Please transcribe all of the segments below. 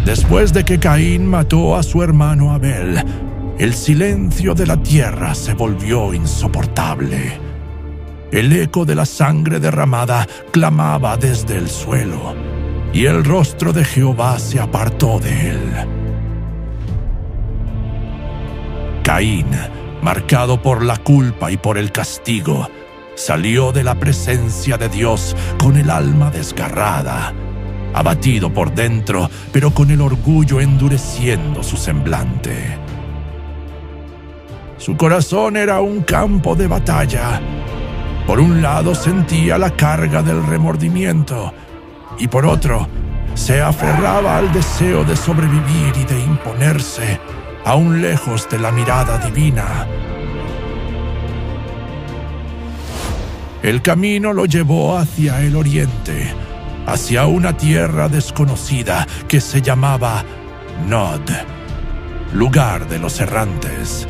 Después de que Caín mató a su hermano Abel, el silencio de la tierra se volvió insoportable. El eco de la sangre derramada clamaba desde el suelo, y el rostro de Jehová se apartó de él. Caín, marcado por la culpa y por el castigo, salió de la presencia de Dios con el alma desgarrada, abatido por dentro, pero con el orgullo endureciendo su semblante. Su corazón era un campo de batalla. Por un lado sentía la carga del remordimiento, y por otro, se aferraba al deseo de sobrevivir y de imponerse, aún lejos de la mirada divina. El camino lo llevó hacia el oriente, hacia una tierra desconocida que se llamaba Nod, lugar de los errantes.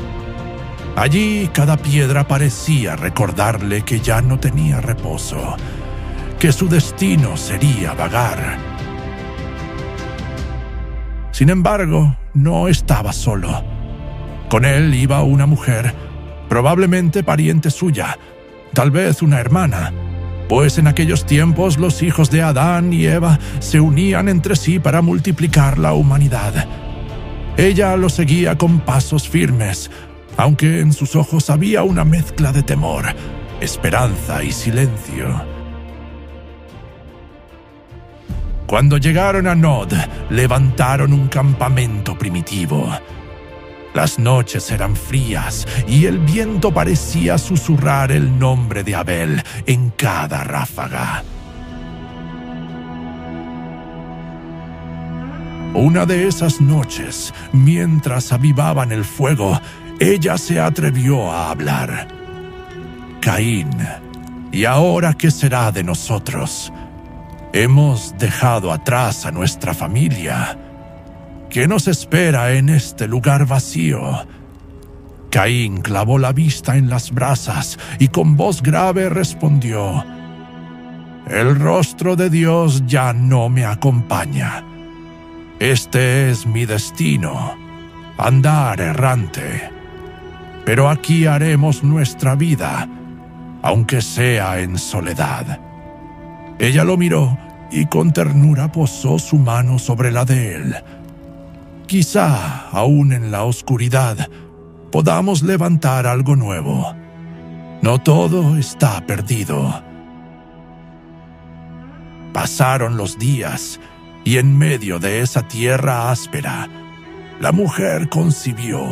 Allí cada piedra parecía recordarle que ya no tenía reposo, que su destino sería vagar. Sin embargo, no estaba solo. Con él iba una mujer, probablemente pariente suya, tal vez una hermana, pues en aquellos tiempos los hijos de Adán y Eva se unían entre sí para multiplicar la humanidad. Ella lo seguía con pasos firmes, aunque en sus ojos había una mezcla de temor, esperanza y silencio. Cuando llegaron a Nod, levantaron un campamento primitivo. Las noches eran frías y el viento parecía susurrar el nombre de Abel en cada ráfaga. Una de esas noches, mientras avivaban el fuego, ella se atrevió a hablar. Caín, ¿y ahora qué será de nosotros? Hemos dejado atrás a nuestra familia. ¿Qué nos espera en este lugar vacío? Caín clavó la vista en las brasas y con voz grave respondió: El rostro de Dios ya no me acompaña. Este es mi destino, andar errante. Pero aquí haremos nuestra vida, aunque sea en soledad. Ella lo miró y con ternura posó su mano sobre la de él. Quizá, aún en la oscuridad, podamos levantar algo nuevo. No todo está perdido. Pasaron los días, y en medio de esa tierra áspera, la mujer concibió.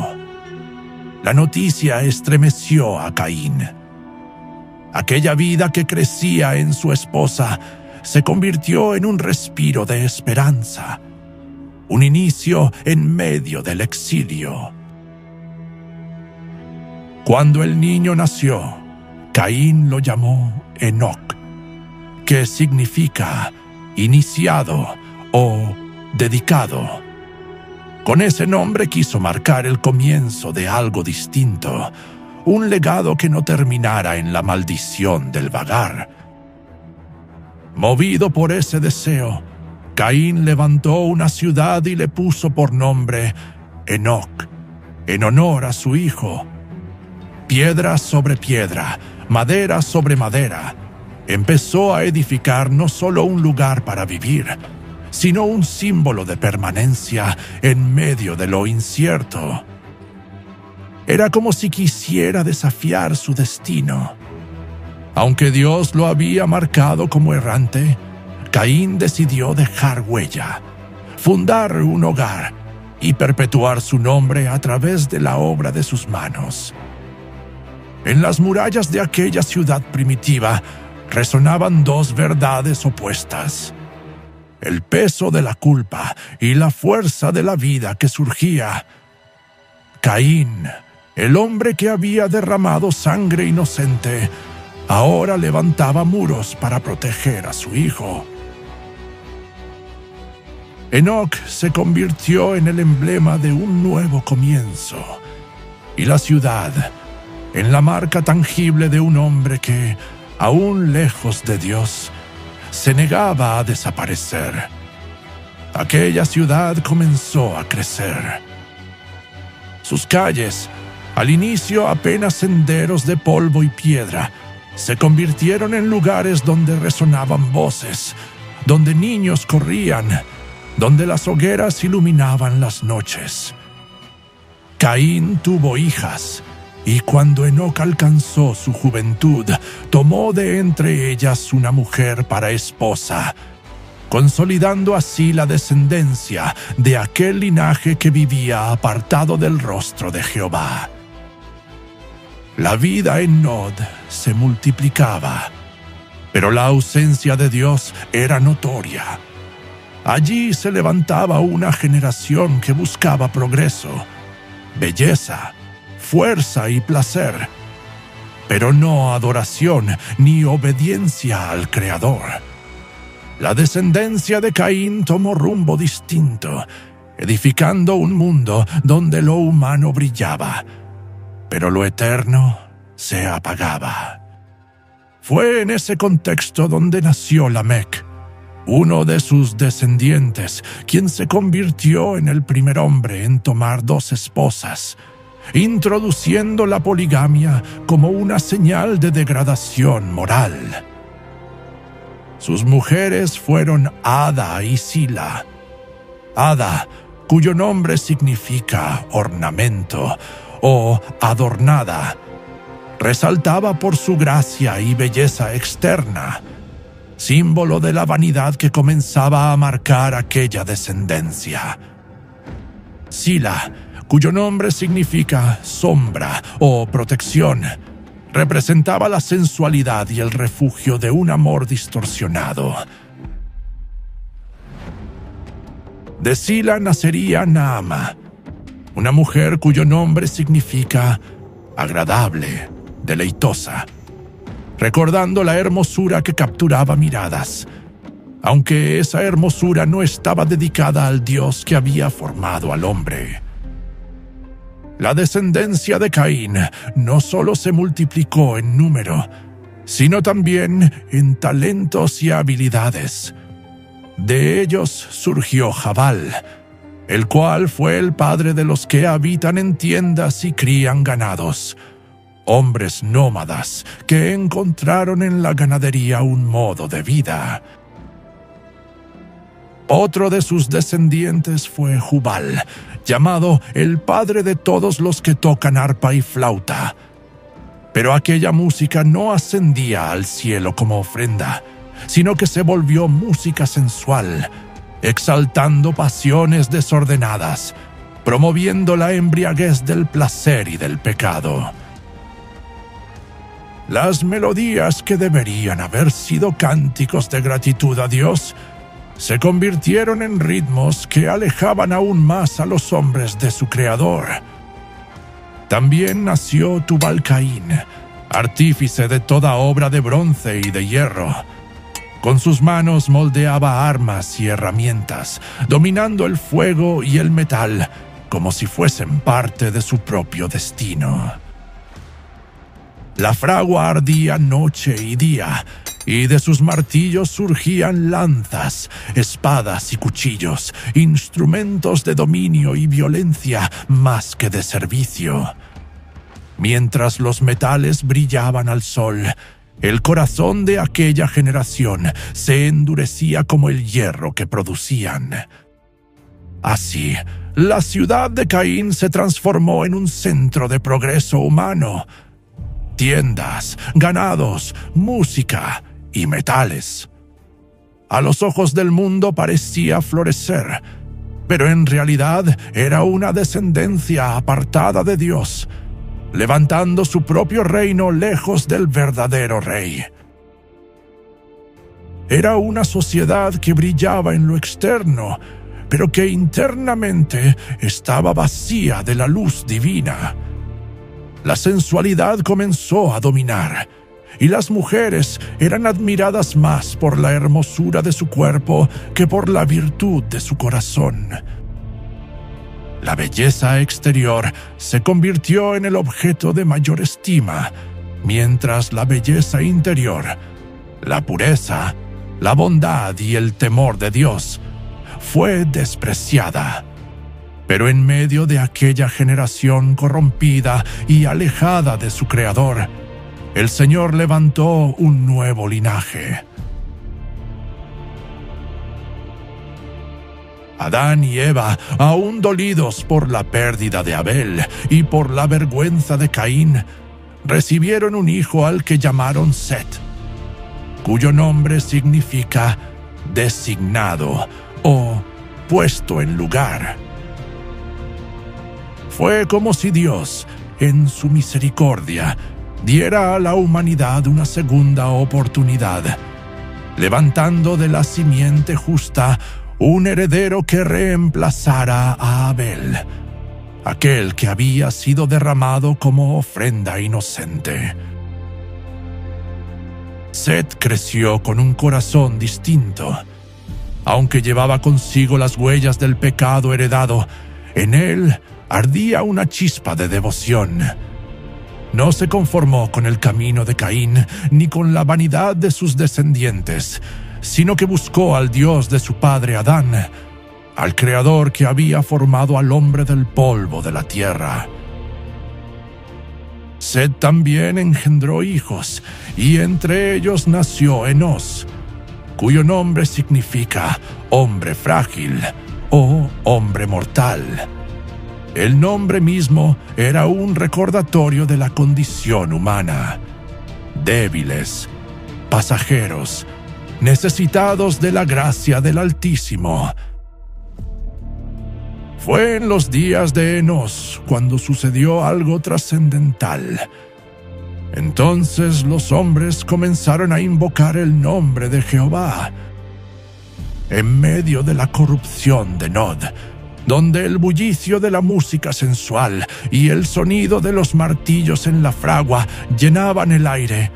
La noticia estremeció a Caín. Aquella vida que crecía en su esposa se convirtió en un respiro de esperanza, un inicio en medio del exilio. Cuando el niño nació, Caín lo llamó Enoc, que significa iniciado o dedicado. Con ese nombre quiso marcar el comienzo de algo distinto, un legado que no terminara en la maldición del vagar. Movido por ese deseo, Caín levantó una ciudad y le puso por nombre Enoc, en honor a su hijo. Piedra sobre piedra, madera sobre madera, empezó a edificar no solo un lugar para vivir, sino un símbolo de permanencia en medio de lo incierto. Era como si quisiera desafiar su destino. Aunque Dios lo había marcado como errante, Caín decidió dejar huella, fundar un hogar y perpetuar su nombre a través de la obra de sus manos. En las murallas de aquella ciudad primitiva resonaban dos verdades opuestas: el peso de la culpa y la fuerza de la vida que surgía. Caín, el hombre que había derramado sangre inocente, ahora levantaba muros para proteger a su hijo. Enoc se convirtió en el emblema de un nuevo comienzo, y la ciudad en la marca tangible de un hombre que, aún lejos de Dios, se negaba a desaparecer. Aquella ciudad comenzó a crecer. Sus calles, al inicio apenas senderos de polvo y piedra, se convirtieron en lugares donde resonaban voces, donde niños corrían, donde las hogueras iluminaban las noches. Caín tuvo hijas, y cuando Enoc alcanzó su juventud, tomó de entre ellas una mujer para esposa, consolidando así la descendencia de aquel linaje que vivía apartado del rostro de Jehová. La vida en Nod se multiplicaba, pero la ausencia de Dios era notoria. Allí se levantaba una generación que buscaba progreso, belleza, fuerza y placer, pero no adoración ni obediencia al Creador. La descendencia de Caín tomó rumbo distinto, edificando un mundo donde lo humano brillaba, pero lo eterno se apagaba. Fue en ese contexto donde nació Lamec, uno de sus descendientes, quien se convirtió en el primer hombre en tomar 2 esposas, introduciendo la poligamia como una señal de degradación moral. Sus mujeres fueron Ada y Sila. Ada, cuyo nombre significa ornamento o adornada, resaltaba por su gracia y belleza externa, símbolo de la vanidad que comenzaba a marcar aquella descendencia. Sila, cuyo nombre significa sombra o protección, representaba la sensualidad y el refugio de un amor distorsionado. De Sila nacería Naama, una mujer cuyo nombre significa agradable, deleitosa, recordando la hermosura que capturaba miradas, aunque esa hermosura no estaba dedicada al Dios que había formado al hombre. La descendencia de Caín no solo se multiplicó en número, sino también en talentos y habilidades. De ellos surgió Jabal, el cual fue el padre de los que habitan en tiendas y crían ganados, hombres nómadas que encontraron en la ganadería un modo de vida. Otro de sus descendientes fue Jubal, llamado el padre de todos los que tocan arpa y flauta. Pero aquella música no ascendía al cielo como ofrenda, sino que se volvió música sensual, exaltando pasiones desordenadas, promoviendo la embriaguez del placer y del pecado. Las melodías que deberían haber sido cánticos de gratitud a Dios se convirtieron en ritmos que alejaban aún más a los hombres de su Creador. También nació Tubal-Caín, artífice de toda obra de bronce y de hierro. Con sus manos moldeaba armas y herramientas, dominando el fuego y el metal como si fuesen parte de su propio destino. La fragua ardía noche y día, y de sus martillos surgían lanzas, espadas y cuchillos, instrumentos de dominio y violencia más que de servicio. Mientras los metales brillaban al sol, el corazón de aquella generación se endurecía como el hierro que producían. Así, la ciudad de Caín se transformó en un centro de progreso humano. Tiendas, ganados, música y metales. A los ojos del mundo parecía florecer, pero en realidad era una descendencia apartada de Dios, levantando su propio reino lejos del verdadero rey. Era una sociedad que brillaba en lo externo, pero que internamente estaba vacía de la luz divina. La sensualidad comenzó a dominar, y las mujeres eran admiradas más por la hermosura de su cuerpo que por la virtud de su corazón. La belleza exterior se convirtió en el objeto de mayor estima, mientras la belleza interior, la pureza, la bondad y el temor de Dios fue despreciada. Pero en medio de aquella generación corrompida y alejada de su Creador, el Señor levantó un nuevo linaje. Adán y Eva, aún dolidos por la pérdida de Abel y por la vergüenza de Caín, recibieron un hijo al que llamaron Set, cuyo nombre significa designado o puesto en lugar. Fue como si Dios, en su misericordia, diera a la humanidad una segunda oportunidad, levantando de la simiente justa un heredero que reemplazara a Abel, aquel que había sido derramado como ofrenda inocente. Set creció con un corazón distinto. Aunque llevaba consigo las huellas del pecado heredado, en él ardía una chispa de devoción. No se conformó con el camino de Caín ni con la vanidad de sus descendientes, sino que buscó al Dios de su padre Adán, al Creador que había formado al hombre del polvo de la tierra. Set también engendró hijos, y entre ellos nació Enós, cuyo nombre significa hombre frágil o hombre mortal. El nombre mismo era un recordatorio de la condición humana. Débiles, pasajeros, necesitados de la gracia del Altísimo. Fue en los días de Enós cuando sucedió algo trascendental. Entonces los hombres comenzaron a invocar el nombre de Jehová. En medio de la corrupción de Nod, donde el bullicio de la música sensual y el sonido de los martillos en la fragua llenaban el aire,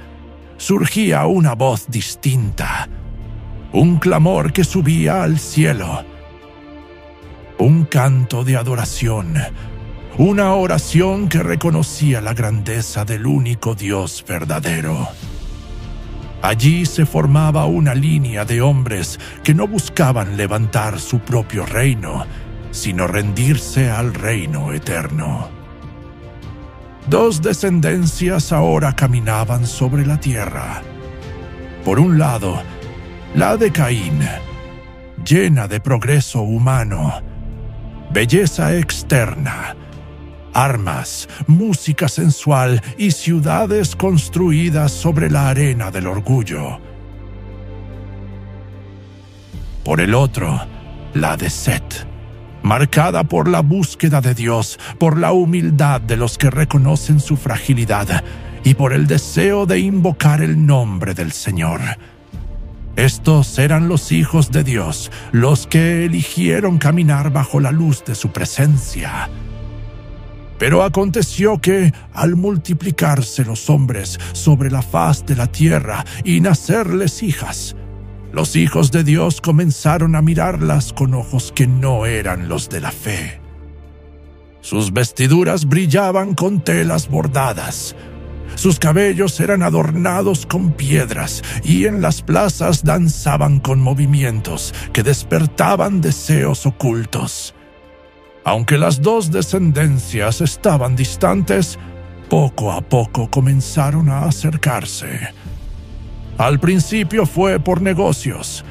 surgía una voz distinta, un clamor que subía al cielo, un canto de adoración, una oración que reconocía la grandeza del único Dios verdadero. Allí se formaba una línea de hombres que no buscaban levantar su propio reino, sino rendirse al reino eterno. Dos descendencias ahora caminaban sobre la tierra. Por un lado, la de Caín, llena de progreso humano, belleza externa, armas, música sensual y ciudades construidas sobre la arena del orgullo. Por el otro, la de Set, marcada por la búsqueda de Dios, por la humildad de los que reconocen su fragilidad y por el deseo de invocar el nombre del Señor. Estos eran los hijos de Dios, los que eligieron caminar bajo la luz de su presencia. Pero aconteció que, al multiplicarse los hombres sobre la faz de la tierra y nacerles hijas, los hijos de Dios comenzaron a mirarlas con ojos que no eran los de la fe. Sus vestiduras brillaban con telas bordadas, sus cabellos eran adornados con piedras y en las plazas danzaban con movimientos que despertaban deseos ocultos. Aunque las dos descendencias estaban distantes, poco a poco comenzaron a acercarse. Al principio fue por negocios,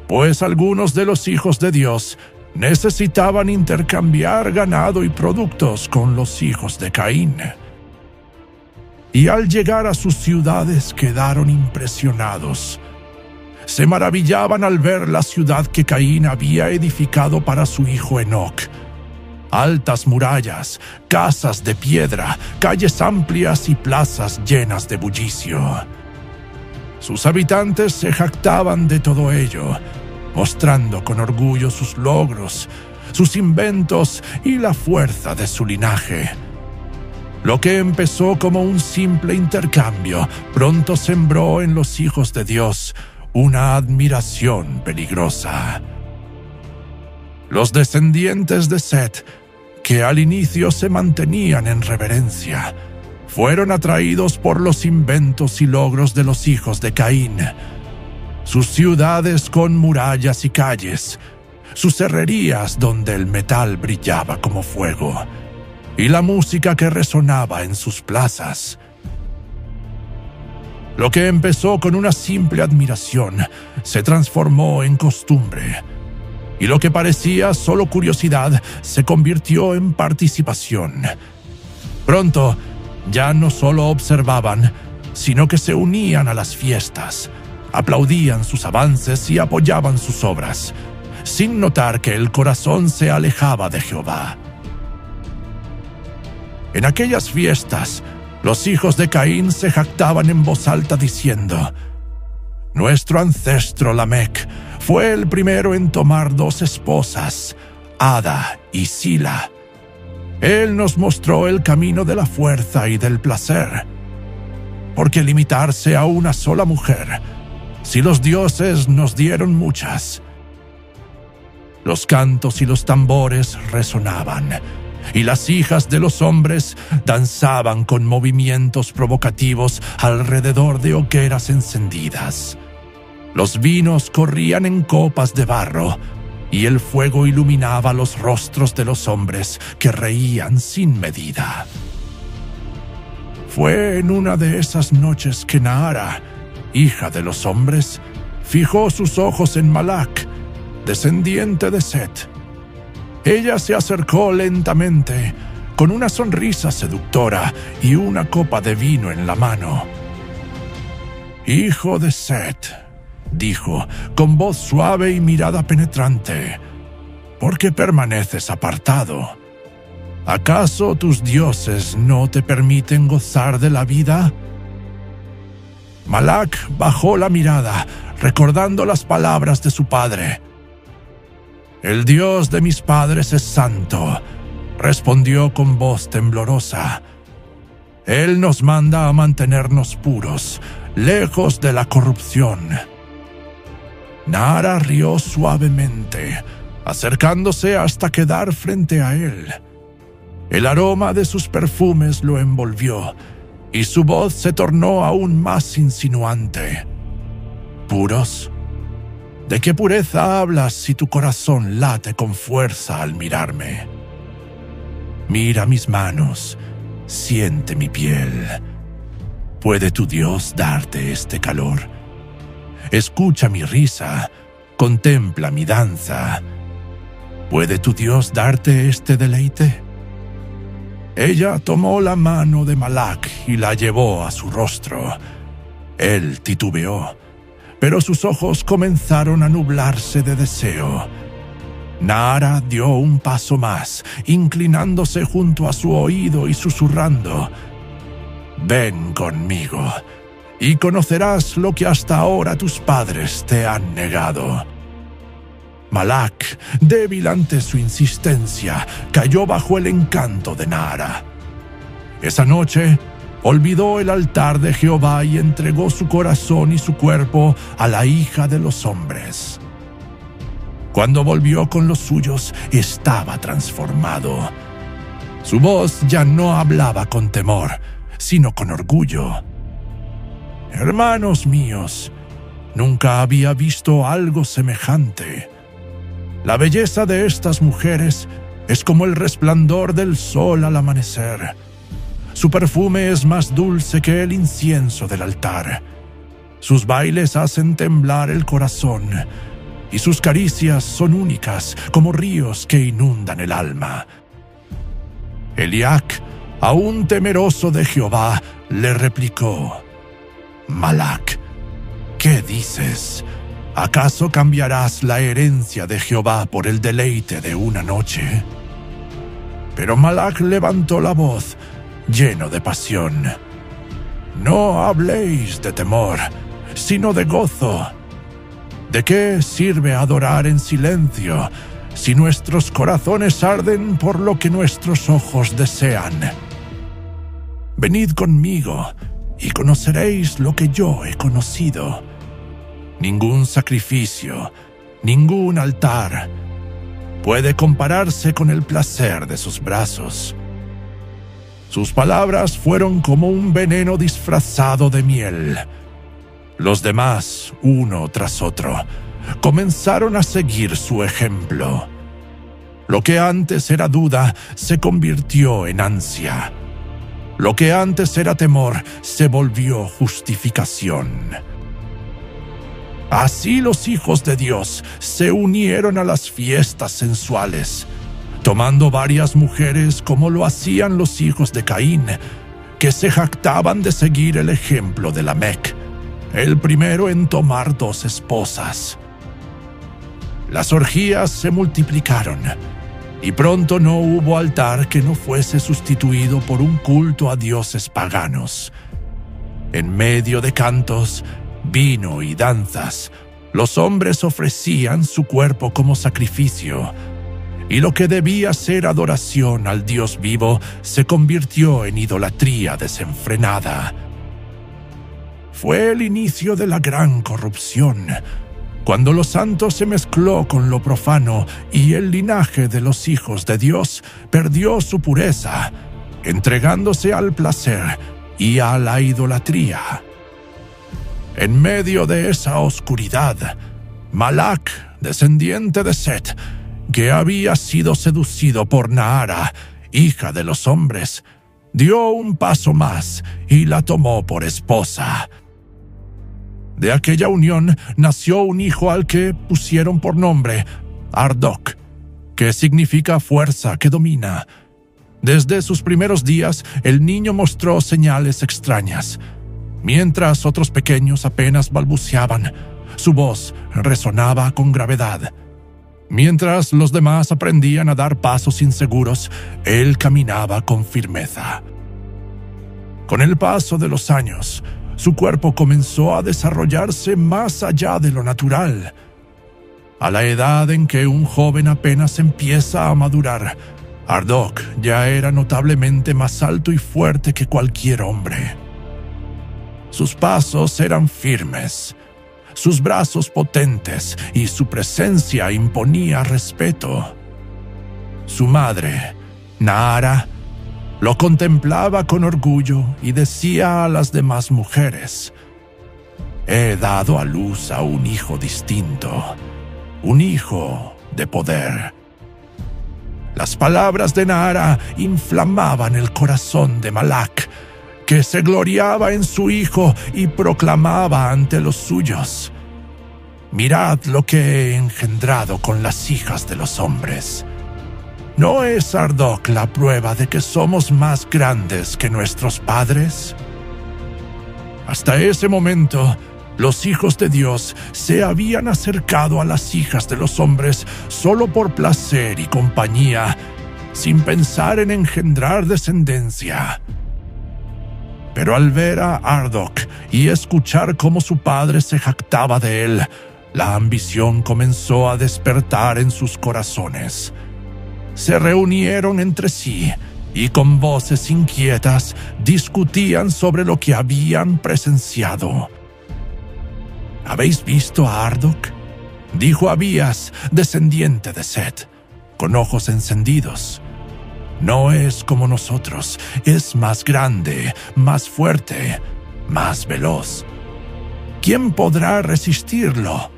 pues algunos de los hijos de Dios necesitaban intercambiar ganado y productos con los hijos de Caín. Y al llegar a sus ciudades quedaron impresionados. Se maravillaban al ver la ciudad que Caín había edificado para su hijo Enoc. Altas murallas, casas de piedra, calles amplias y plazas llenas de bullicio. Sus habitantes se jactaban de todo ello, mostrando con orgullo sus logros, sus inventos y la fuerza de su linaje. Lo que empezó como un simple intercambio, pronto sembró en los hijos de Dios una admiración peligrosa. Los descendientes de Set, que al inicio se mantenían en reverencia, fueron atraídos por los inventos y logros de los hijos de Caín. Sus ciudades con murallas y calles, sus herrerías donde el metal brillaba como fuego, y la música que resonaba en sus plazas. Lo que empezó con una simple admiración se transformó en costumbre, y lo que parecía solo curiosidad se convirtió en participación. Pronto, ya no solo observaban, sino que se unían a las fiestas, aplaudían sus avances y apoyaban sus obras, sin notar que el corazón se alejaba de Jehová. En aquellas fiestas, los hijos de Caín se jactaban en voz alta diciendo: «Nuestro ancestro Lamec fue el primero en tomar 2 esposas, Ada y Sila. Él nos mostró el camino de la fuerza y del placer. ¿Por qué limitarse a una sola mujer, si los dioses nos dieron muchas?» Los cantos y los tambores resonaban, y las hijas de los hombres danzaban con movimientos provocativos alrededor de hogueras encendidas. Los vinos corrían en copas de barro, y el fuego iluminaba los rostros de los hombres que reían sin medida. Fue en una de esas noches que Nahara, hija de los hombres, fijó sus ojos en Malak, descendiente de Set. Ella se acercó lentamente, con una sonrisa seductora y una copa de vino en la mano. «Hijo de Set», dijo, con voz suave y mirada penetrante, «¿por qué permaneces apartado? ¿Acaso tus dioses no te permiten gozar de la vida?» Malak bajó la mirada, recordando las palabras de su padre. «El Dios de mis padres es santo», respondió con voz temblorosa. «Él nos manda a mantenernos puros, lejos de la corrupción». Nahara rió suavemente, acercándose hasta quedar frente a él. El aroma de sus perfumes lo envolvió, y su voz se tornó aún más insinuante. «¿Puros? ¿De qué pureza hablas si tu corazón late con fuerza al mirarme? Mira mis manos, siente mi piel. ¿Puede tu Dios darte este calor? Escucha mi risa, contempla mi danza. ¿Puede tu Dios darte este deleite?» Ella tomó la mano de Malak y la llevó a su rostro. Él titubeó, pero sus ojos comenzaron a nublarse de deseo. Nahara dio un paso más, inclinándose junto a su oído y susurrando: «Ven conmigo, y conocerás lo que hasta ahora tus padres te han negado». Malak, débil ante su insistencia, cayó bajo el encanto de Nahara. Esa noche, olvidó el altar de Jehová y entregó su corazón y su cuerpo a la hija de los hombres. Cuando volvió con los suyos, estaba transformado. Su voz ya no hablaba con temor, sino con orgullo. «Hermanos míos, nunca había visto algo semejante. La belleza de estas mujeres es como el resplandor del sol al amanecer. Su perfume es más dulce que el incienso del altar. Sus bailes hacen temblar el corazón, y sus caricias son únicas como ríos que inundan el alma». Eliac, aún temeroso de Jehová, le replicó: «Malak, ¿qué dices? ¿Acaso cambiarás la herencia de Jehová por el deleite de una noche?» Pero Malak levantó la voz, lleno de pasión. «No habléis de temor, sino de gozo. ¿De qué sirve adorar en silencio si nuestros corazones arden por lo que nuestros ojos desean?» venid conmigo y conoceréis lo que yo he conocido. Ningún sacrificio, ningún altar puede compararse con el placer de sus brazos. Sus palabras fueron como un veneno disfrazado de miel. Los demás, uno tras otro, comenzaron a seguir su ejemplo. Lo que antes era duda se convirtió en ansia. Lo que antes era temor se volvió justificación. Así los hijos de Dios se unieron a las fiestas sensuales, tomando varias mujeres como lo hacían los hijos de Caín, que se jactaban de seguir el ejemplo de Lamec, el primero en tomar 2 esposas. Las orgías se multiplicaron, y pronto no hubo altar que no fuese sustituido por un culto a dioses paganos. En medio de cantos, vino y danzas, los hombres ofrecían su cuerpo como sacrificio, y lo que debía ser adoración al Dios vivo se convirtió en idolatría desenfrenada. Fue el inicio de la gran corrupción, cuando lo santo se mezcló con lo profano y el linaje de los hijos de Dios perdió su pureza, entregándose al placer y a la idolatría. En medio de esa oscuridad, Malac, descendiente de Set, que había sido seducido por Nahara, hija de los hombres, dio un paso más y la tomó por esposa. De aquella unión nació un hijo al que pusieron por nombre Ardok, que significa fuerza que domina. Desde sus primeros días, el niño mostró señales extrañas. Mientras otros pequeños apenas balbuceaban, su voz resonaba con gravedad. Mientras los demás aprendían a dar pasos inseguros, él caminaba con firmeza. Con el paso de los años, su cuerpo comenzó a desarrollarse más allá de lo natural. A la edad en que un joven apenas empieza a madurar, Ardok ya era notablemente más alto y fuerte que cualquier hombre. Sus pasos eran firmes, sus brazos potentes y su presencia imponía respeto. Su madre, Nahara, lo contemplaba con orgullo y decía a las demás mujeres: «He dado a luz a un hijo distinto, un hijo de poder». Las palabras de Nahara inflamaban el corazón de Malac, que se gloriaba en su hijo y proclamaba ante los suyos: «Mirad lo que he engendrado con las hijas de los hombres». ¿No es Ardok la prueba de que somos más grandes que nuestros padres? Hasta ese momento, los hijos de Dios se habían acercado a las hijas de los hombres solo por placer y compañía, sin pensar en engendrar descendencia. Pero al ver a Ardok y escuchar cómo su padre se jactaba de él, la ambición comenzó a despertar en sus corazones. Se reunieron entre sí y con voces inquietas discutían sobre lo que habían presenciado. ¿Habéis visto a Ardok?, dijo Abías, descendiente de Set, con ojos encendidos. No es como nosotros, es más grande, más fuerte, más veloz. ¿Quién podrá resistirlo?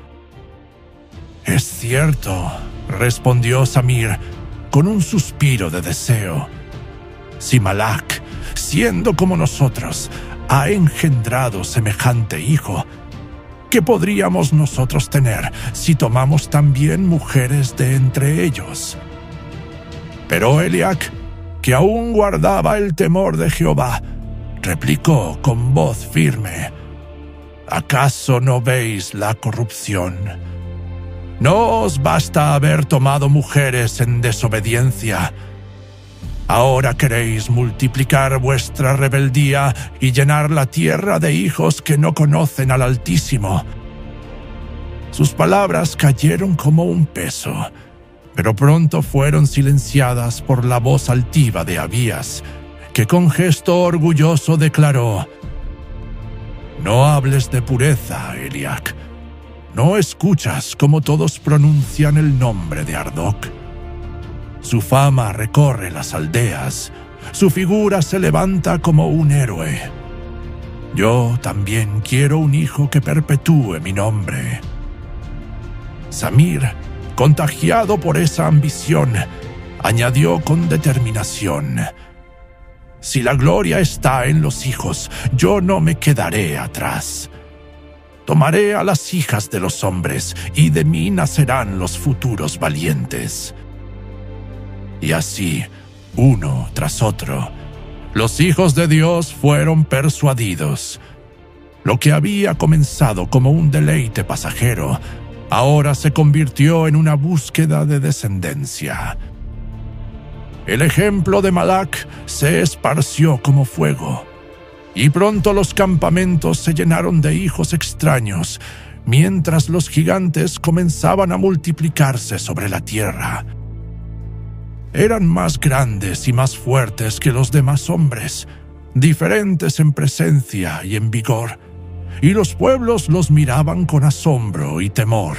Es cierto, respondió Samir, con un suspiro de deseo. Si Malac, siendo como nosotros, ha engendrado semejante hijo, ¿qué podríamos nosotros tener si tomamos también mujeres de entre ellos? Pero Eliac, que aún guardaba el temor de Jehová, replicó con voz firme: ¿acaso no veis la corrupción? ¿No os basta haber tomado mujeres en desobediencia? Ahora queréis multiplicar vuestra rebeldía y llenar la tierra de hijos que no conocen al Altísimo. Sus palabras cayeron como un peso, pero pronto fueron silenciadas por la voz altiva de Abías, que con gesto orgulloso declaró: «No hables de pureza, Eliak. ¿No escuchas cómo todos pronuncian el nombre de Ardok? Su fama recorre las aldeas, su figura se levanta como un héroe. Yo también quiero un hijo que perpetúe mi nombre». Samir, contagiado por esa ambición, añadió con determinación: «Si la gloria está en los hijos, yo no me quedaré atrás. Tomaré a las hijas de los hombres, y de mí nacerán los futuros valientes». Y así, uno tras otro, los hijos de Dios fueron persuadidos. Lo que había comenzado como un deleite pasajero, ahora se convirtió en una búsqueda de descendencia. El ejemplo de Malak se esparció como fuego, y pronto los campamentos se llenaron de hijos extraños, mientras los gigantes comenzaban a multiplicarse sobre la tierra. Eran más grandes y más fuertes que los demás hombres, diferentes en presencia y en vigor, y los pueblos los miraban con asombro y temor.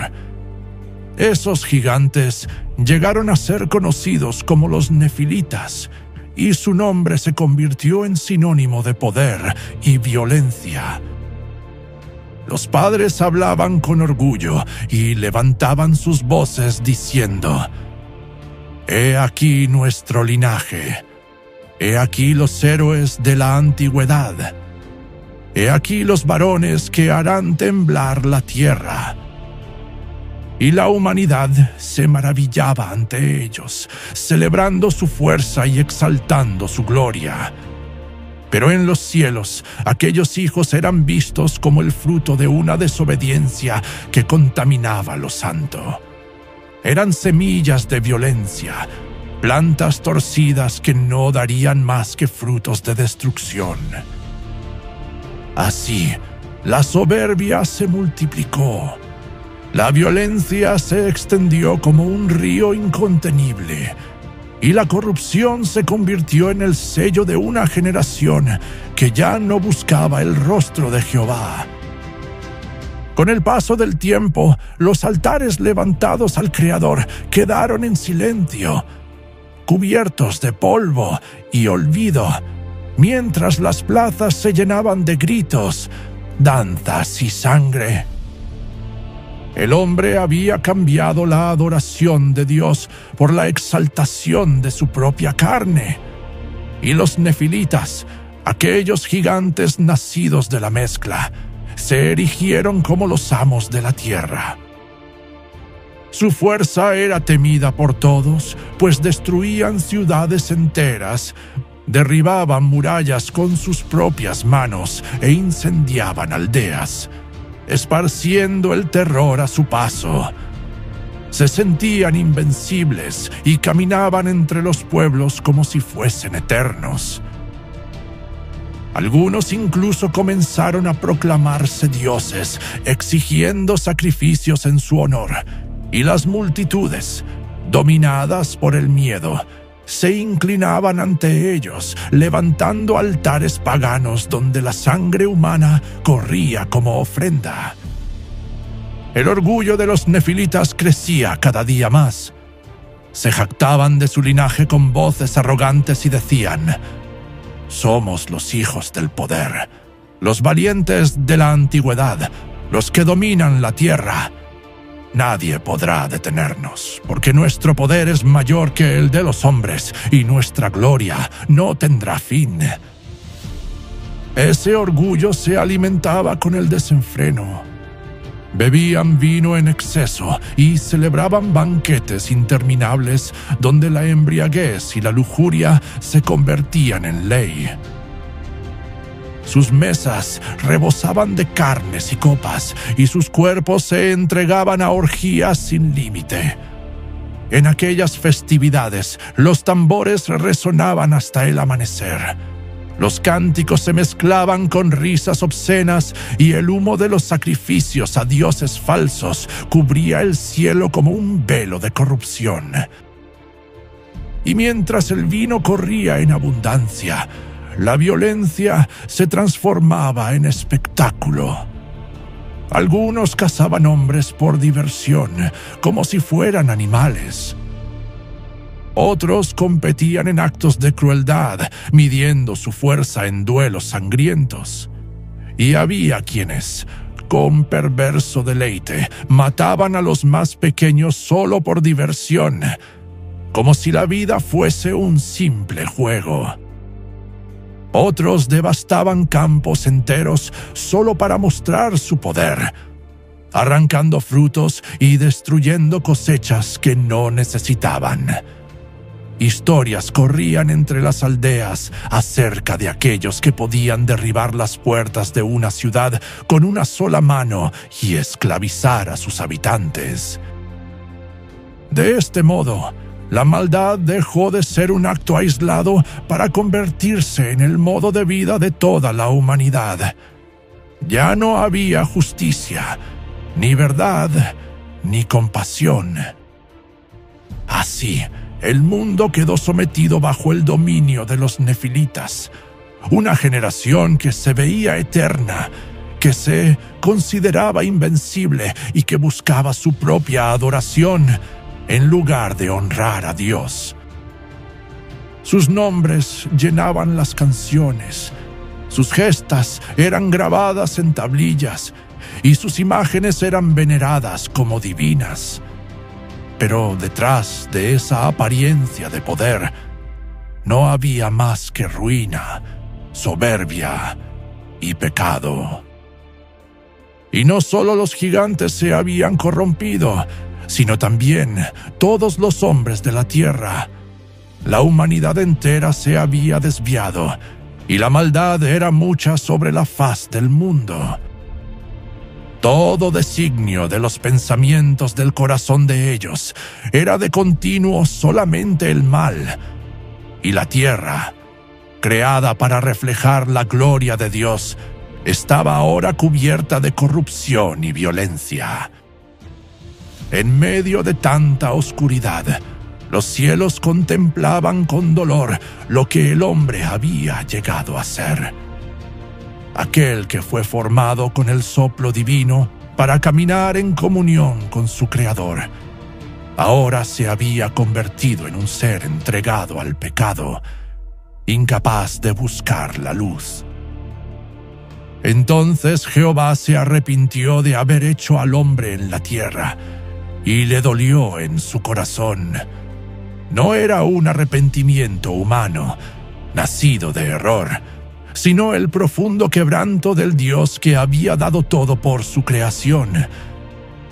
Esos gigantes llegaron a ser conocidos como los nefilitas, y su nombre se convirtió en sinónimo de poder y violencia. Los padres hablaban con orgullo y levantaban sus voces diciendo: «He aquí nuestro linaje, he aquí los héroes de la antigüedad, he aquí los varones que harán temblar la tierra». Y la humanidad se maravillaba ante ellos, celebrando su fuerza y exaltando su gloria. Pero en los cielos, aquellos hijos eran vistos como el fruto de una desobediencia que contaminaba lo santo. Eran semillas de violencia, plantas torcidas que no darían más que frutos de destrucción. Así, la soberbia se multiplicó. La violencia se extendió como un río incontenible, y la corrupción se convirtió en el sello de una generación que ya no buscaba el rostro de Jehová. Con el paso del tiempo, los altares levantados al Creador quedaron en silencio, cubiertos de polvo y olvido, mientras las plazas se llenaban de gritos, danzas y sangre. El hombre había cambiado la adoración de Dios por la exaltación de su propia carne, y los nefilitas, aquellos gigantes nacidos de la mezcla, se erigieron como los amos de la tierra. Su fuerza era temida por todos, pues destruían ciudades enteras, derribaban murallas con sus propias manos e incendiaban aldeas, esparciendo el terror a su paso. Se sentían invencibles y caminaban entre los pueblos como si fuesen eternos. Algunos incluso comenzaron a proclamarse dioses, exigiendo sacrificios en su honor, y las multitudes, dominadas por el miedo, se inclinaban ante ellos, levantando altares paganos donde la sangre humana corría como ofrenda. El orgullo de los nefilitas crecía cada día más. Se jactaban de su linaje con voces arrogantes y decían: «Somos los hijos del poder, los valientes de la antigüedad, los que dominan la tierra. Nadie podrá detenernos, porque nuestro poder es mayor que el de los hombres, y nuestra gloria no tendrá fin». Ese orgullo se alimentaba con el desenfreno. Bebían vino en exceso y celebraban banquetes interminables donde la embriaguez y la lujuria se convertían en ley. Sus mesas rebosaban de carnes y copas, y sus cuerpos se entregaban a orgías sin límite. En aquellas festividades, los tambores resonaban hasta el amanecer. Los cánticos se mezclaban con risas obscenas, y el humo de los sacrificios a dioses falsos cubría el cielo como un velo de corrupción. y mientras el vino corría en abundancia, la violencia se transformaba en espectáculo. Algunos cazaban hombres por diversión, como si fueran animales. Otros competían en actos de crueldad, midiendo su fuerza en duelos sangrientos. Y había quienes, con perverso deleite, mataban a los más pequeños solo por diversión, como si la vida fuese un simple juego. Otros devastaban campos enteros solo para mostrar su poder, arrancando frutos y destruyendo cosechas que no necesitaban. Historias corrían entre las aldeas acerca de aquellos que podían derribar las puertas de una ciudad con una sola mano y esclavizar a sus habitantes. De este modo, la maldad dejó de ser un acto aislado para convertirse en el modo de vida de toda la humanidad. Ya no había justicia, ni verdad, ni compasión. Así, el mundo quedó sometido bajo el dominio de los nefilitas, una generación que se veía eterna, que se consideraba invencible y que buscaba su propia adoración en lugar de honrar a Dios. Sus nombres llenaban las canciones, sus gestas eran grabadas en tablillas y sus imágenes eran veneradas como divinas. Pero detrás de esa apariencia de poder, no había más que ruina, soberbia y pecado. Y no solo los gigantes se habían corrompido, sino también todos los hombres de la tierra. La humanidad entera se había desviado, y la maldad era mucha sobre la faz del mundo. Todo designio de los pensamientos del corazón de ellos era de continuo solamente el mal, y la tierra, creada para reflejar la gloria de Dios, estaba ahora cubierta de corrupción y violencia. En medio de tanta oscuridad, los cielos contemplaban con dolor lo que el hombre había llegado a ser. Aquel que fue formado con el soplo divino para caminar en comunión con su Creador, ahora se había convertido en un ser entregado al pecado, incapaz de buscar la luz. Entonces Jehová se arrepintió de haber hecho al hombre en la tierra, y le dolió en su corazón. No era un arrepentimiento humano, nacido de error, sino el profundo quebranto del Dios que había dado todo por su creación,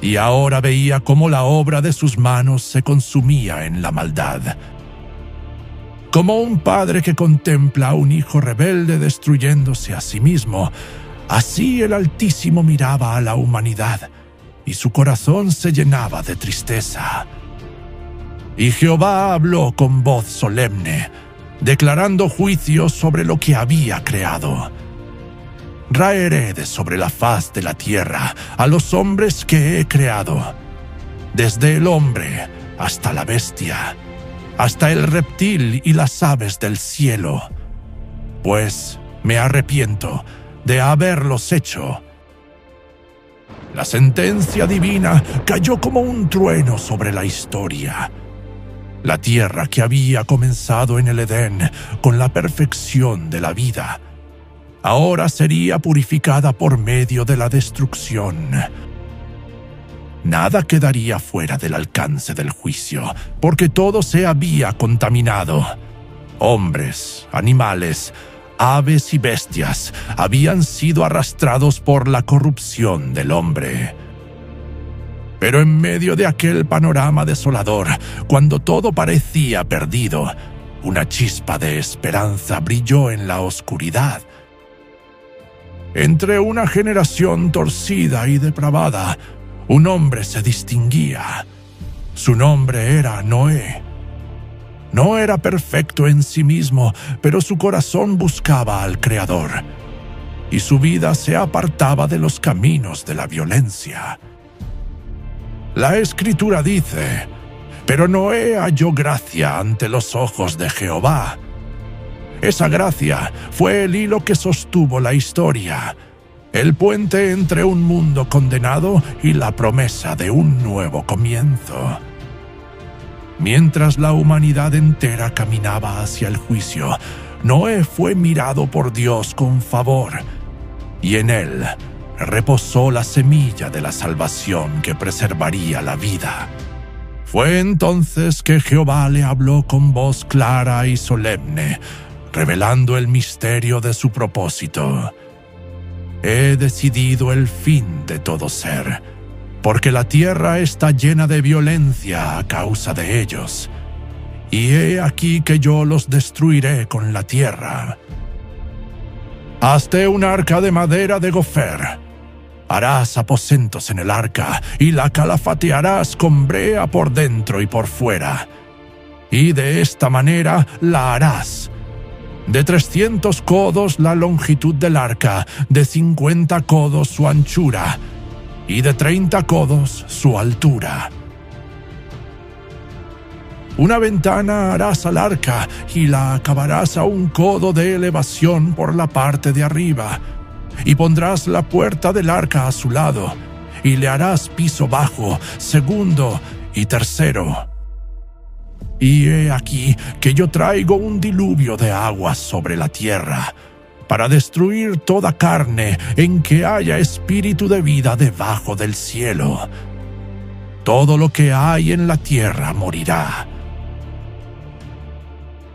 y ahora veía cómo la obra de sus manos se consumía en la maldad. Como un padre que contempla a un hijo rebelde destruyéndose a sí mismo, así el Altísimo miraba a la humanidad, y su corazón se llenaba de tristeza. Y Jehová habló con voz solemne, declarando juicio sobre lo que había creado. Raeré de sobre la faz de la tierra a los hombres que he creado, desde el hombre hasta la bestia, hasta el reptil y las aves del cielo, pues me arrepiento de haberlos hecho. La sentencia divina cayó como un trueno sobre la historia. La tierra que había comenzado en el Edén con la perfección de la vida, ahora sería purificada por medio de la destrucción. Nada quedaría fuera del alcance del juicio, porque todo se había contaminado. Hombres, animales, aves y bestias habían sido arrastrados por la corrupción del hombre. Pero en medio de aquel panorama desolador, cuando todo parecía perdido, una chispa de esperanza brilló en la oscuridad. Entre una generación torcida y depravada, un hombre se distinguía. Su nombre era Noé. No era perfecto en sí mismo, pero su corazón buscaba al Creador, y su vida se apartaba de los caminos de la violencia. La Escritura dice: Pero Noé halló gracia ante los ojos de Jehová. Esa gracia fue el hilo que sostuvo la historia, el puente entre un mundo condenado y la promesa de un nuevo comienzo. Mientras la humanidad entera caminaba hacia el juicio, Noé fue mirado por Dios con favor, y en él reposó la semilla de la salvación que preservaría la vida. Fue entonces que Jehová le habló con voz clara y solemne, revelando el misterio de su propósito. He decidido el fin de todo ser, porque la tierra está llena de violencia a causa de ellos. Y he aquí que yo los destruiré con la tierra. Hazte un arca de madera de gofer. Harás aposentos en el arca y la calafatearás con brea por dentro y por fuera. Y de esta manera la harás. De 300 codos la longitud del arca, de 50 codos su anchura y de 30 codos su altura. Una ventana harás al arca y la acabarás a 1 codo de elevación por la parte de arriba, y pondrás la puerta del arca a su lado, y le harás piso bajo, segundo y tercero. Y he aquí que yo traigo un diluvio de aguas sobre la tierra, para destruir toda carne en que haya espíritu de vida debajo del cielo. Todo lo que hay en la tierra morirá.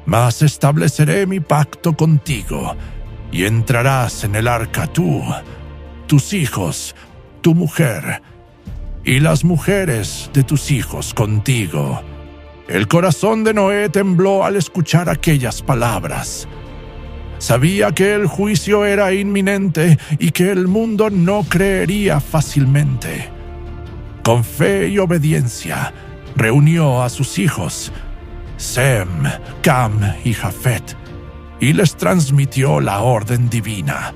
Mas estableceré mi pacto contigo, y entrarás en el arca tú, tus hijos, tu mujer, y las mujeres de tus hijos contigo. El corazón de Noé tembló al escuchar aquellas palabras. Sabía que el juicio era inminente y que el mundo no creería fácilmente. Con fe y obediencia, reunió a sus hijos, Sem, Cam y Jafet, y les transmitió la orden divina.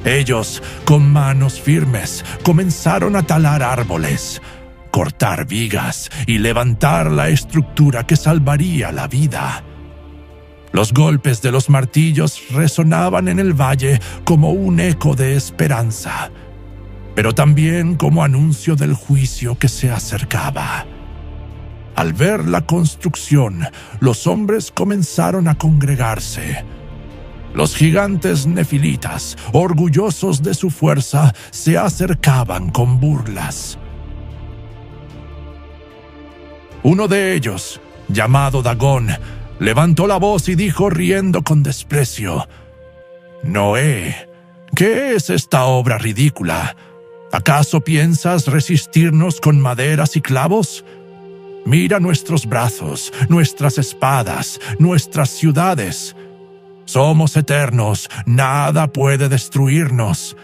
Ellos, con manos firmes, comenzaron a talar árboles, cortar vigas y levantar la estructura que salvaría la vida. Los golpes de los martillos resonaban en el valle como un eco de esperanza, pero también como anuncio del juicio que se acercaba. Al ver la construcción, los hombres comenzaron a congregarse. Los gigantes nefilitas, orgullosos de su fuerza, se acercaban con burlas. Uno de ellos, llamado Dagón, levantó la voz y dijo riendo con desprecio: «Noé, ¿qué es esta obra ridícula? ¿Acaso piensas resistirnos con maderas y clavos? Mira nuestros brazos, nuestras espadas, nuestras ciudades. Somos eternos, nada puede destruirnos».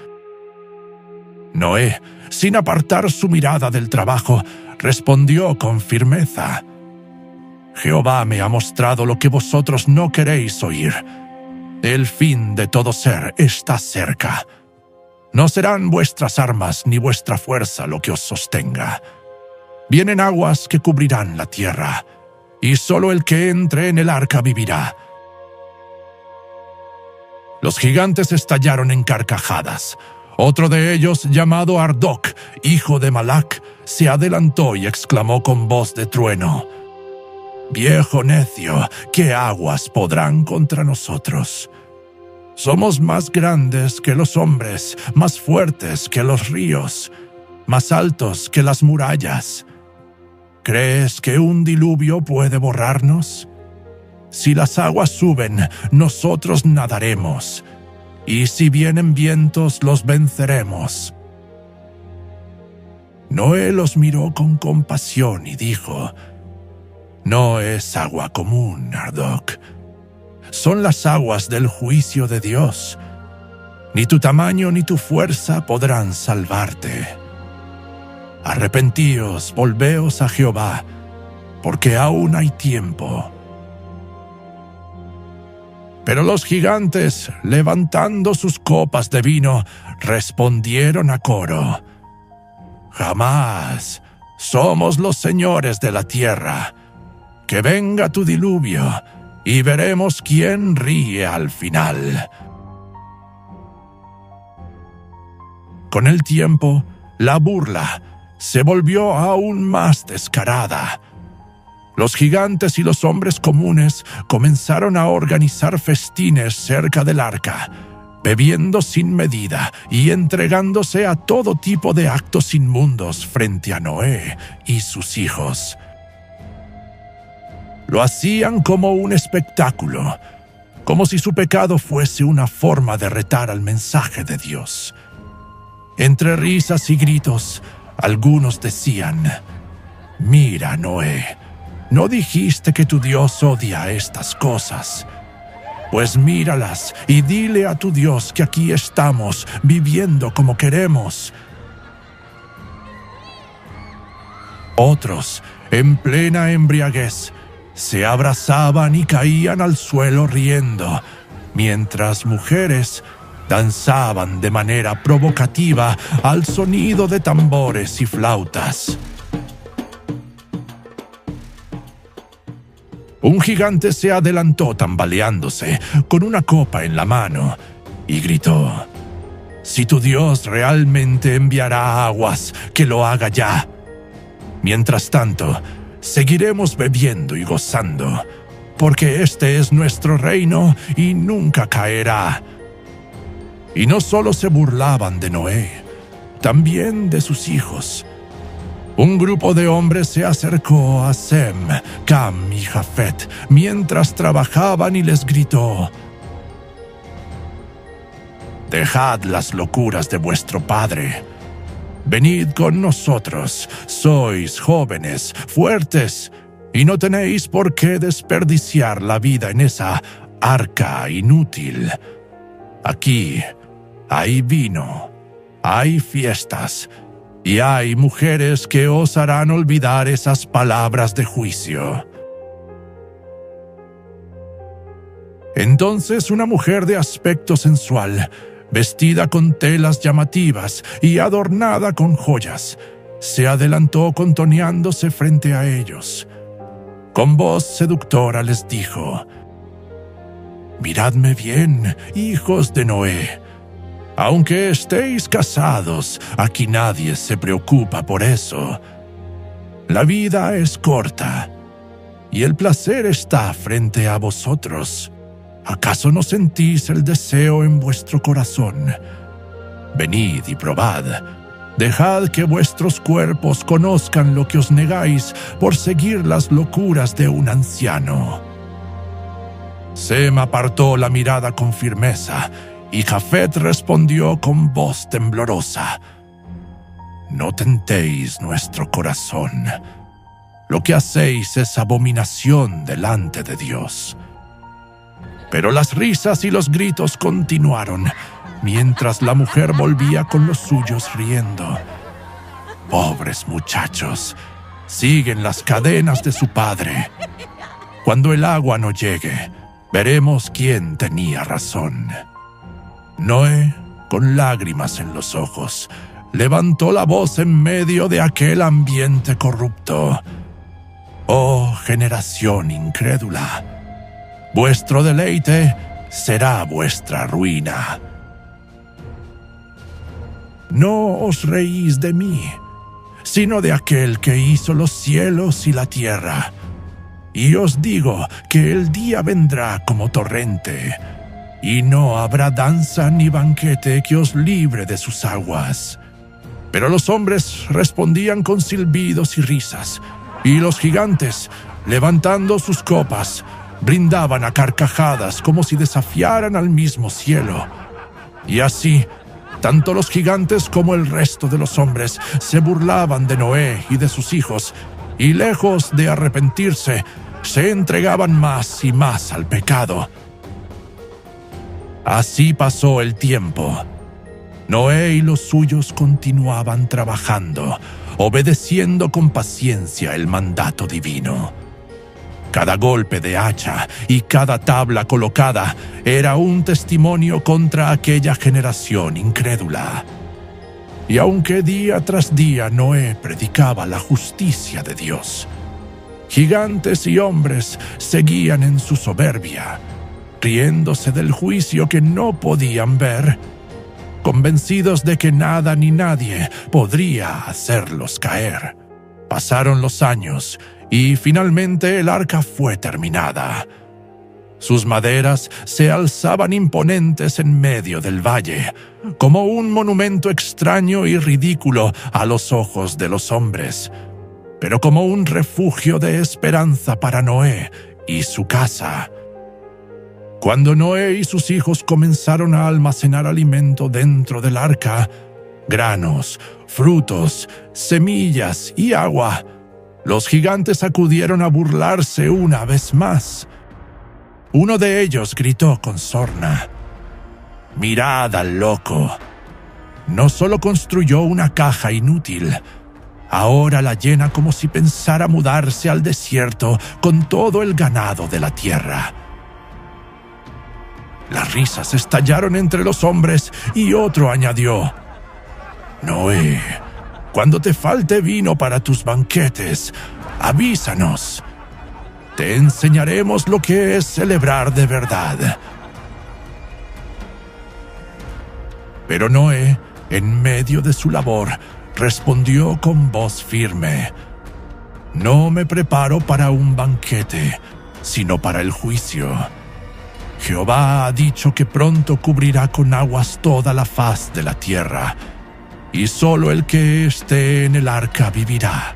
Noé, sin apartar su mirada del trabajo, respondió con firmeza: «Jehová me ha mostrado lo que vosotros no queréis oír. El fin de todo ser está cerca. No serán vuestras armas ni vuestra fuerza lo que os sostenga. Vienen aguas que cubrirán la tierra, y solo el que entre en el arca vivirá». Los gigantes estallaron en carcajadas. Otro de ellos, llamado Ardoc, hijo de Malac, se adelantó y exclamó con voz de trueno: «Viejo necio, ¿qué aguas podrán contra nosotros? Somos más grandes que los hombres, más fuertes que los ríos, más altos que las murallas. ¿Crees que un diluvio puede borrarnos? Si las aguas suben, nosotros nadaremos, y si vienen vientos, los venceremos». Noé los miró con compasión y dijo: «No es agua común, Ardoc. Son las aguas del juicio de Dios. Ni tu tamaño ni tu fuerza podrán salvarte. Arrepentíos, volveos a Jehová, porque aún hay tiempo». Pero los gigantes, levantando sus copas de vino, respondieron a coro: «Jamás, Somos los señores de la tierra. Que venga tu diluvio y veremos quién ríe al final. Con el tiempo, la burla se volvió aún más descarada. Los gigantes y los hombres comunes comenzaron a organizar festines cerca del arca, bebiendo sin medida y entregándose a todo tipo de actos inmundos frente a Noé y sus hijos. Lo hacían como un espectáculo, como si su pecado fuese una forma de retar al mensaje de Dios. Entre risas y gritos, algunos decían: «Mira, Noé, ¿no dijiste que tu Dios odia estas cosas? Pues míralas y dile a tu Dios que aquí estamos viviendo como queremos». Otros, en plena embriaguez, se abrazaban y caían al suelo riendo, mientras mujeres danzaban de manera provocativa al sonido de tambores y flautas. Un gigante se adelantó tambaleándose, con una copa en la mano, y gritó: «Si tu Dios realmente enviará aguas, que lo haga ya. Mientras tanto, seguiremos bebiendo y gozando, porque este es nuestro reino y nunca caerá». Y no solo se burlaban de Noé, también de sus hijos. Un grupo de hombres se acercó a Sem, Cam y Jafet mientras trabajaban y les gritó: «Dejad las locuras de vuestro padre. Venid con nosotros, sois jóvenes, fuertes, y no tenéis por qué desperdiciar la vida en esa arca inútil. Aquí hay vino, hay fiestas, y hay mujeres que os harán olvidar esas palabras de juicio». Entonces una mujer de aspecto sensual, vestida con telas llamativas y adornada con joyas, se adelantó contoneándose frente a ellos. Con voz seductora les dijo: «Miradme bien, hijos de Noé. Aunque estéis casados, aquí nadie se preocupa por eso. La vida es corta, y el placer está frente a vosotros. ¿Acaso no sentís el deseo en vuestro corazón? Venid y probad. Dejad que vuestros cuerpos conozcan lo que os negáis por seguir las locuras de un anciano». Sem apartó la mirada con firmeza, y Jafet respondió con voz temblorosa: «No tentéis nuestro corazón. Lo que hacéis es abominación delante de Dios». Pero las risas y los gritos continuaron, mientras la mujer volvía con los suyos riendo. «Pobres muchachos, siguen las cadenas de su padre. Cuando el agua no llegue, veremos quién tenía razón». Noé, con lágrimas en los ojos, levantó la voz en medio de aquel ambiente corrupto: «Oh generación incrédula, vuestro deleite será vuestra ruina. No os reís de mí, sino de aquel que hizo los cielos y la tierra. Y os digo que el día vendrá como torrente, y no habrá danza ni banquete que os libre de sus aguas». Pero los hombres respondían con silbidos y risas, y los gigantes, levantando sus copas, brindaban a carcajadas como si desafiaran al mismo cielo. Y así, tanto los gigantes como el resto de los hombres se burlaban de Noé y de sus hijos, y lejos de arrepentirse, se entregaban más y más al pecado. Así pasó el tiempo. Noé y los suyos continuaban trabajando, obedeciendo con paciencia el mandato divino. Cada golpe de hacha y cada tabla colocada era un testimonio contra aquella generación incrédula. Y aunque día tras día Noé predicaba la justicia de Dios, gigantes y hombres seguían en su soberbia, riéndose del juicio que no podían ver, convencidos de que nada ni nadie podría hacerlos caer. Pasaron los años y finalmente el arca fue terminada. Sus maderas se alzaban imponentes en medio del valle, como un monumento extraño y ridículo a los ojos de los hombres, pero como un refugio de esperanza para Noé y su casa. Cuando Noé y sus hijos comenzaron a almacenar alimento dentro del arca, granos, frutos, semillas y agua, los gigantes acudieron a burlarse una vez más. Uno de ellos gritó con sorna: «Mirad al loco. No solo construyó una caja inútil, ahora la llena como si pensara mudarse al desierto con todo el ganado de la tierra». Las risas estallaron entre los hombres y otro añadió: «Noé, cuando te falte vino para tus banquetes, avísanos. Te enseñaremos lo que es celebrar de verdad». Pero Noé, en medio de su labor, respondió con voz firme: «No me preparo para un banquete, sino para el juicio. Jehová ha dicho que pronto cubrirá con aguas toda la faz de la tierra, y solo el que esté en el arca vivirá».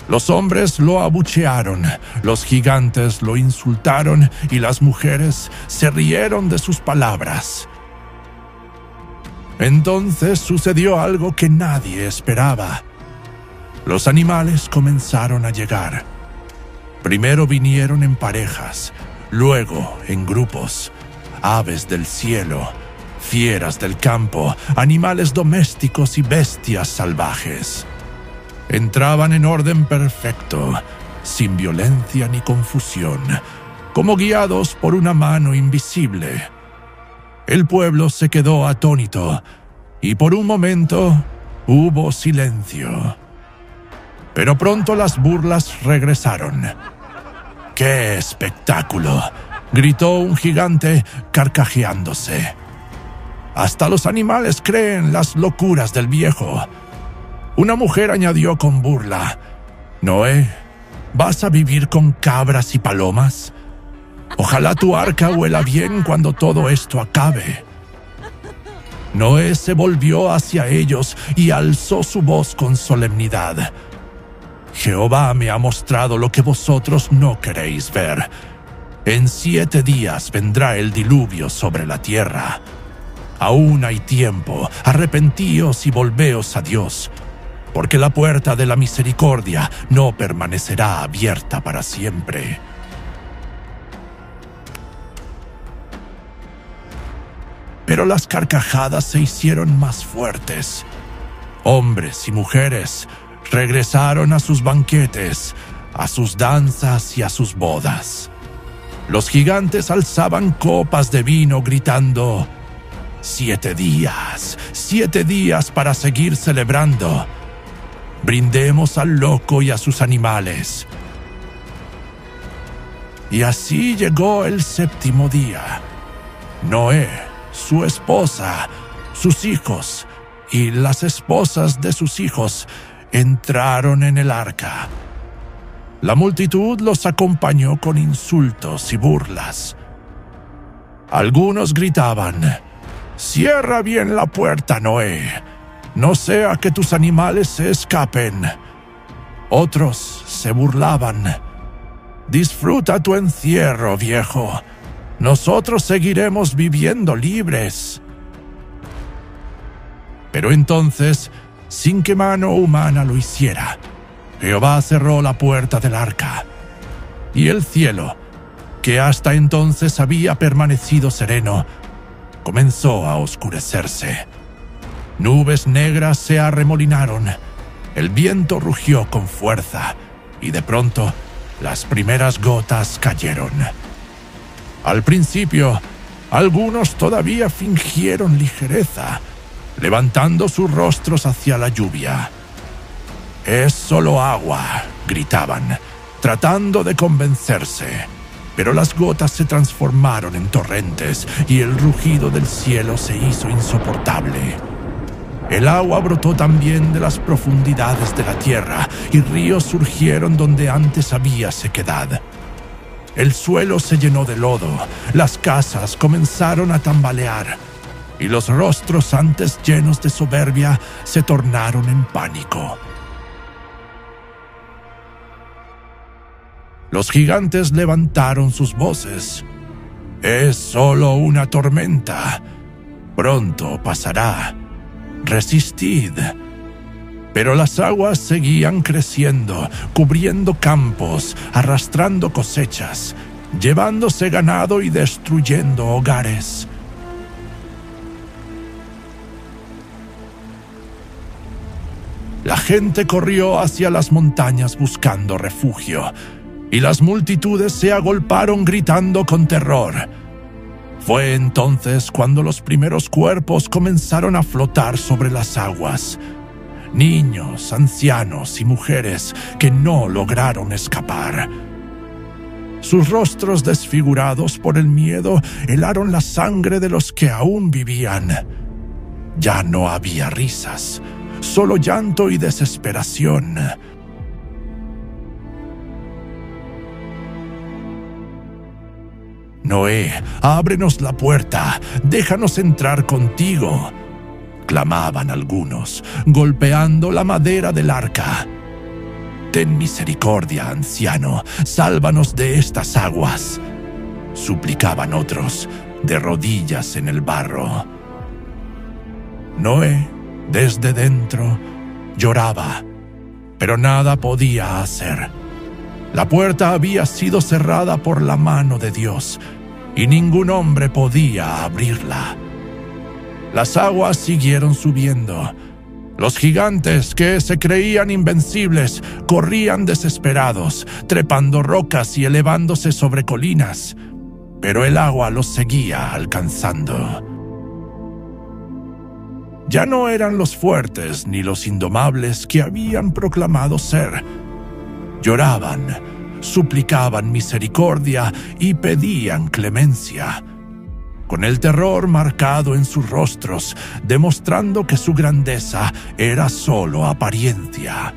Los hombres lo abuchearon, los gigantes lo insultaron y las mujeres se rieron de sus palabras. Entonces sucedió algo que nadie esperaba. Los animales comenzaron a llegar. Primero vinieron en parejas, luego en grupos: aves del cielo, fieras del campo, animales domésticos y bestias salvajes. Entraban en orden perfecto, sin violencia ni confusión, como guiados por una mano invisible. El pueblo se quedó atónito, y por un momento hubo silencio. Pero pronto las burlas regresaron. ¡Qué espectáculo!, gritó un gigante carcajeándose. «Hasta los animales creen las locuras del viejo». Una mujer añadió con burla: «Noé, ¿vas a vivir con cabras y palomas? Ojalá tu arca huela bien cuando todo esto acabe». Noé se volvió hacia ellos y alzó su voz con solemnidad: «Jehová me ha mostrado lo que vosotros no queréis ver. En 7 días vendrá el diluvio sobre la tierra. Aún hay tiempo, arrepentíos y volveos a Dios, porque la puerta de la misericordia no permanecerá abierta para siempre». Pero las carcajadas se hicieron más fuertes. Hombres y mujeres regresaron a sus banquetes, a sus danzas y a sus bodas. Los gigantes alzaban copas de vino gritando: «7 días para seguir celebrando. Brindemos al loco y a sus animales». Y así llegó el 7º día. Noé, su esposa, sus hijos y las esposas de sus hijos entraron en el arca. La multitud los acompañó con insultos y burlas. Algunos gritaban: «Cierra bien la puerta, Noé, no sea que tus animales se escapen». Otros se burlaban: «Disfruta tu encierro, viejo. Nosotros seguiremos viviendo libres». Pero entonces, sin que mano humana lo hiciera, Jehová cerró la puerta del arca, y el cielo, que hasta entonces había permanecido sereno, comenzó a oscurecerse. Nubes negras se arremolinaron, el viento rugió con fuerza, y de pronto las primeras gotas cayeron. Al principio, algunos todavía fingieron ligereza. levantando sus rostros hacia la lluvia. «Es solo agua», gritaban, tratando de convencerse, pero las gotas se transformaron en torrentes y el rugido del cielo se hizo insoportable. El agua brotó también de las profundidades de la tierra y ríos surgieron donde antes había sequedad. El suelo se llenó de lodo, las casas comenzaron a tambalear y los rostros antes llenos de soberbia se tornaron en pánico. Los gigantes levantaron sus voces. «Es solo una tormenta. Pronto pasará. Resistid». Pero las aguas seguían creciendo, cubriendo campos, arrastrando cosechas, llevándose ganado y destruyendo hogares. La gente corrió hacia las montañas buscando refugio, y las multitudes se agolparon gritando con terror. Fue entonces cuando los primeros cuerpos comenzaron a flotar sobre las aguas. Niños, ancianos y mujeres que no lograron escapar. Sus rostros desfigurados por el miedo helaron la sangre de los que aún vivían. Ya no había risas, solo llanto y desesperación. «Noé, ábrenos la puerta, déjanos entrar contigo», clamaban algunos, golpeando la madera del arca. «Ten misericordia, anciano, sálvanos de estas aguas», suplicaban otros, de rodillas en el barro. Noé, desde dentro, lloraba, pero nada podía hacer. La puerta había sido cerrada por la mano de Dios, y ningún hombre podía abrirla. Las aguas siguieron subiendo. Los gigantes, que se creían invencibles, corrían desesperados, trepando rocas y elevándose sobre colinas, pero el agua los seguía alcanzando. Ya no eran los fuertes ni los indomables que habían proclamado ser. Lloraban, suplicaban misericordia y pedían clemencia, con el terror marcado en sus rostros, demostrando que su grandeza era solo apariencia.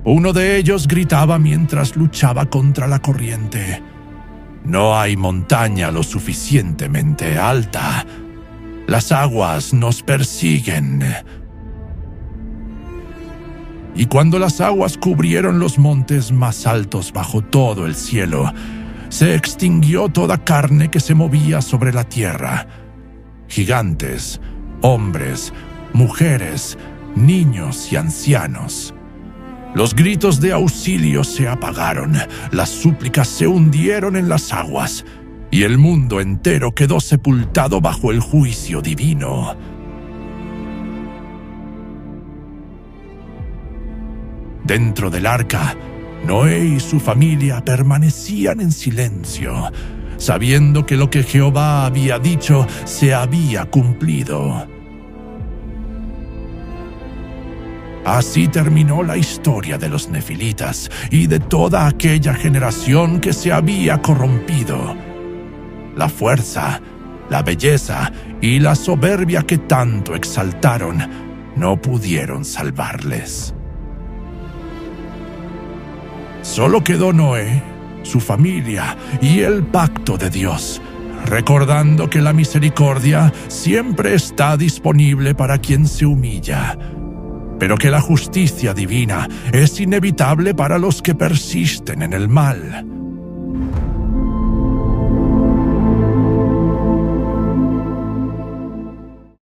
Uno de ellos gritaba mientras luchaba contra la corriente: «No hay montaña lo suficientemente alta. Las aguas nos persiguen». Y cuando las aguas cubrieron los montes más altos bajo todo el cielo, se extinguió toda carne que se movía sobre la tierra. Gigantes, hombres, mujeres, niños y ancianos. Los gritos de auxilio se apagaron, las súplicas se hundieron en las aguas, y el mundo entero quedó sepultado bajo el juicio divino. Dentro del arca, Noé y su familia permanecían en silencio, sabiendo que lo que Jehová había dicho se había cumplido. Así terminó la historia de los nefilitas y de toda aquella generación que se había corrompido. La fuerza, la belleza y la soberbia que tanto exaltaron no pudieron salvarles. Solo quedó Noé, su familia y el pacto de Dios, recordando que la misericordia siempre está disponible para quien se humilla, pero que la justicia divina es inevitable para los que persisten en el mal.